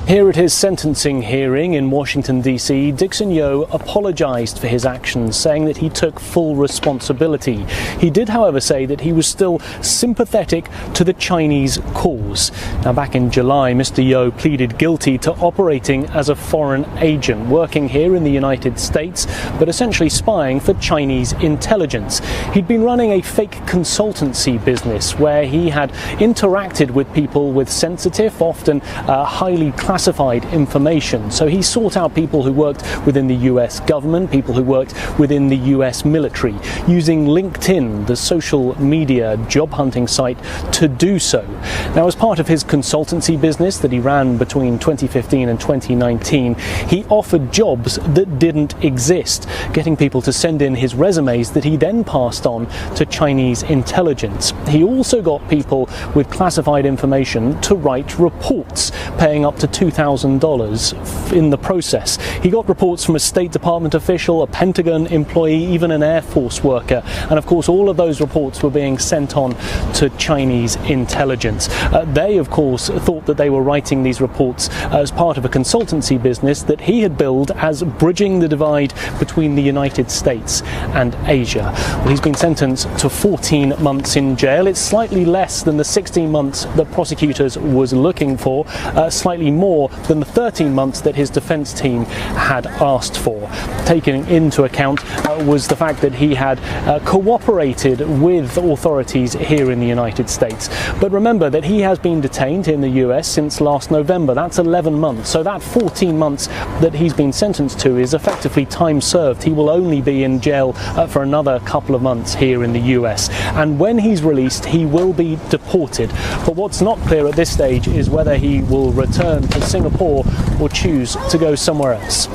Here at his sentencing hearing in Washington, D.C., Jun Wei Yeo apologised for his actions, saying that he took full responsibility. He did, however, say that he was still sympathetic to the Chinese cause. Now, back in July, Mr. Yeo pleaded guilty to operating as a foreign agent, working here in the United States, but essentially spying for Chinese intelligence. He'd been running a fake consultancy business where he had interacted with people with sensitive, often highly classified information. So he sought out people who worked within the US government, people who worked within the US military, using LinkedIn, the social media job hunting site, to do so. Now, as part of his consultancy business that he ran between 2015 and 2019, he offered jobs that didn't exist, getting people to send in his resumes that he then passed on to Chinese intelligence. He also got people with classified information to write reports, paying up to $2,000 in the process. He got reports from a State Department official, a Pentagon employee, even an Air Force worker, and of course all of those reports were being sent on to Chinese intelligence. They, of course, thought that they were writing these reports as part of a consultancy business that he had billed as bridging the divide between the United States and Asia. Well, he's been sentenced to 14 months in jail. It's slightly less than the 16 months that prosecutors was looking for, slightly more than the 13 months that his defense team had asked for. Taken into account was the fact that he had cooperated with authorities here in the United States. But remember that he has been detained in the US since last November. That's 11 months. So that 14 months that he's been sentenced to is effectively time served. He will only be in jail for another couple of months here in the US. And when he's released, he will be deported. But what's not clear at this stage is whether he will return to Singapore or choose to go somewhere else.